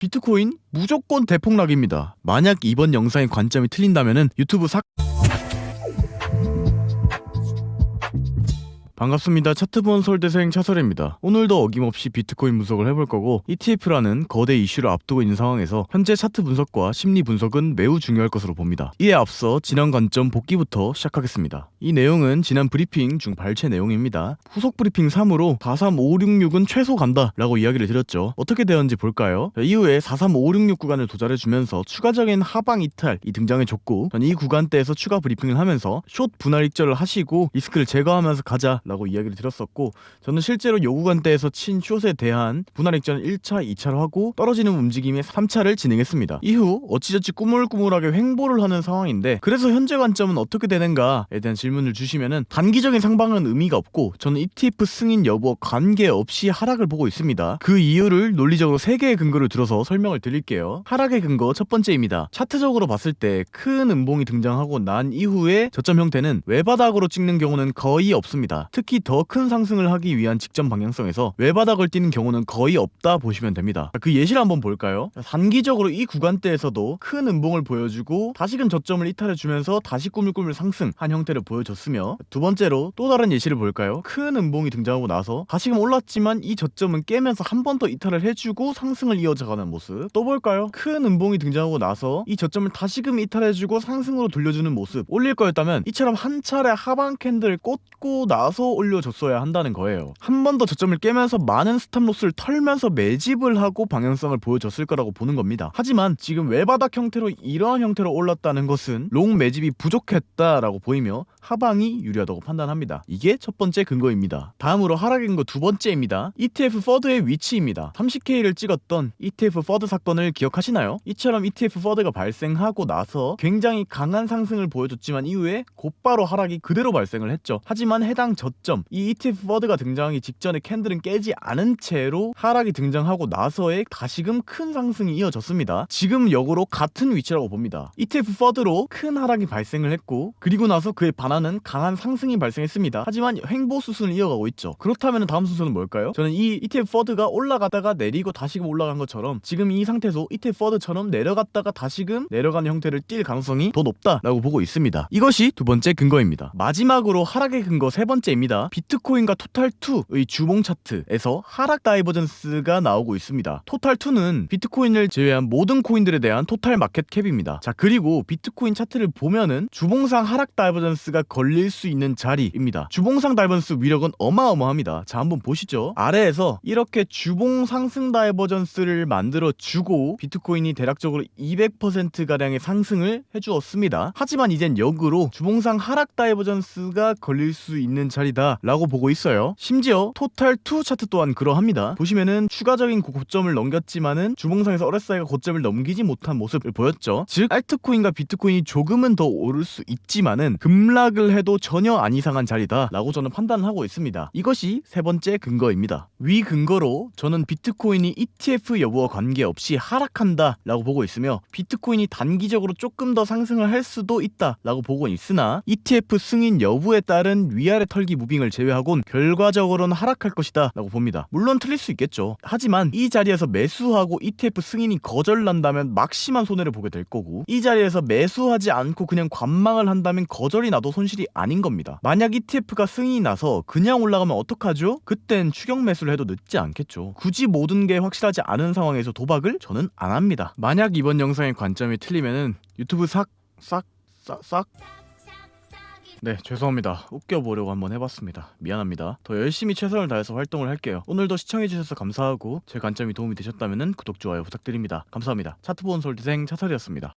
비트코인 무조건 대폭락입니다. 만약 이번 영상의 관점이 틀린다면은 유튜브 반갑습니다. 차트본 서울대생 차설입니다. 오늘도 어김없이 비트코인 분석을 해볼 거고, ETF라는 거대 이슈를 앞두고 있는 상황에서 현재 차트 분석과 심리 분석은 매우 중요할 것으로 봅니다. 이에 앞서 지난 관점 복기부터 시작하겠습니다. 이 내용은 지난 브리핑 중 발췌 내용입니다. 후속 브리핑 3으로 43566은 최소 간다 라고 이야기를 드렸죠. 어떻게 되었는지 볼까요? 이후에 43566 구간을 도달해주면서 추가적인 하방 이탈이 등장해줬고, 전 이 구간대에서 추가 브리핑을 하면서 숏 분할 익절을 하시고 리스크를 제거하면서 가자 라고 이야기를 드렸었고, 저는 실제로 요 구간대에서 친 숏에 대한 분할 익절은 1차, 2차로 하고 떨어지는 움직임의 3차를 진행했습니다. 이후 어찌저찌 꾸물꾸물하게 횡보를 하는 상황인데, 그래서 현재 관점은 어떻게 되는가에 대한 질문을 주시면은 단기적인 상방은 의미가 없고, 저는 ETF 승인 여부와 관계없이 하락을 보고 있습니다. 그 이유를 논리적으로 3개의 근거를 들어서 설명을 드릴게요. 하락의 근거 첫 번째입니다. 차트적으로 봤을 때 큰 음봉이 등장하고 난 이후에 저점 형태는 외바닥으로 찍는 경우는 거의 없습니다. 특히 더 큰 상승을 하기 위한 직전 방향성에서 외바닥을 띄는 경우는 거의 없다 보시면 됩니다. 그 예시를 한번 볼까요? 단기적으로 이 구간대에서도 큰 음봉을 보여주고 다시금 저점을 이탈해주면서 다시 꾸물꾸물 상승한 형태를 보여줬으며, 두 번째로 또 다른 예시를 볼까요? 큰 음봉이 등장하고 나서 다시금 올랐지만 이 저점은 깨면서 한 번 더 이탈을 해주고 상승을 이어가는 모습. 또 볼까요? 큰 음봉이 등장하고 나서 이 저점을 다시금 이탈해주고 상승으로 돌려주는 모습. 올릴 거였다면 이처럼 한 차례 하방 캔들을 꽂고 나서 올려줬어야 한다는 거예요. 한 번 더 저점을 깨면서 많은 스탑로스를 털면서 매집을 하고 방향성을 보여줬을 거라고 보는 겁니다. 하지만 지금 외바닥 형태로 이러한 형태로 올랐다는 것은 롱 매집이 부족했다라고 보이며 하방이 유리하다고 판단합니다. 이게 첫 번째 근거입니다. 다음으로 하락의 근거 두 번째입니다. ETF 퍼드의 위치입니다. 30K를 찍었던 ETF 퍼드 사건을 기억하시나요? 이처럼 ETF 퍼드가 발생하고 나서 굉장히 강한 상승을 보여줬지만 이후에 곧바로 하락이 그대로 발생을 했죠. 하지만 해당 저점, 이 ETF 퍼드가 등장하기 직전에 캔들은 깨지 않은 채로 하락이 등장하고 나서의 다시금 큰 상승이 이어졌습니다. 지금 역으로 같은 위치라고 봅니다. ETF 퍼드로 큰 하락이 발생을 했고, 그리고 나서 그에 반하는 강한 상승이 발생했습니다. 하지만 횡보 수순을 이어가고 있죠. 그렇다면 다음 순서는 뭘까요? 저는 이 ETF 퍼드가 올라가다가 내리고 다시금 올라간 것처럼 지금 이 상태에서 ETF 퍼드처럼 내려갔다가 다시금 내려가는 형태를 띌 가능성이 더 높다라고 보고 있습니다. 이것이 두 번째 근거입니다. 마지막으로 하락의 근거 세 번째입니다. 비트코인과 토탈2의 주봉 차트에서 하락 다이버전스가 나오고 있습니다. 토탈2는 비트코인을 제외한 모든 코인들에 대한 토탈 마켓 캡입니다. 자, 그리고 비트코인 차트를 보면은 주봉상 하락 다이버전스가 걸릴 수 있는 자리입니다. 주봉상 다이버전스 위력은 어마어마합니다. 자, 한번 보시죠. 아래에서 이렇게 주봉 상승 다이버전스를 만들어 주고 비트코인이 대략적으로 200%가량의 상승을 해주었습니다. 하지만 이젠 역으로 주봉상 하락 다이버전스가 걸릴 수 있는 자리다 라고 보고 있어요. 심지어 토탈2 차트 또한 그러합니다. 보시면은 추가적인 고점을 넘겼지만은 주봉상에서 RSI가 고점을 넘기지 못한 모습을 보였죠. 즉 알트코인과 비트코인이 조금은 더 오를 수 있지만은 급락을 해도 전혀 안 이상한 자리다 라고 저는 판단을 하고 있습니다. 이것이 세 번째 근거입니다. 위 근거로 저는 비트코인이 ETF 여부와 관계없이 하락한다 라고 보고 있으며, 비트코인이 단기적으로 조금 더 상승을 할 수도 있다 라고 보고 있으나 ETF 승인 여부에 따른 위아래 털기 무빙을 제외하곤 결과적으로는 하락할 것이다 라고 봅니다. 물론 틀릴 수 있겠죠. 하지만 이 자리에서 매수하고 ETF 승인이 거절난다면 막심한 손해를 보게 될 거고, 이 자리에서 매수하지 않고 그냥 관망을 한다면 거절이 나도 손실이 아닌 겁니다. 만약 ETF가 승인이 나서 그냥 올라가면 어떡하죠? 그땐 추격 매수를 해도 늦지 않겠죠. 굳이 모든 게 확실하지 않은 상황에서 도박을 저는 안 합니다. 만약 이번 영상의 관점이 틀리면은 유튜브 싹 네, 죄송합니다. 웃겨보려고 한번 해봤습니다. 미안합니다. 더 열심히 최선을 다해서 활동을 할게요. 오늘도 시청해주셔서 감사하고 제 관점이 도움이 되셨다면 구독, 좋아요 부탁드립니다. 감사합니다. 차트본 서울대생 차설이었습니다.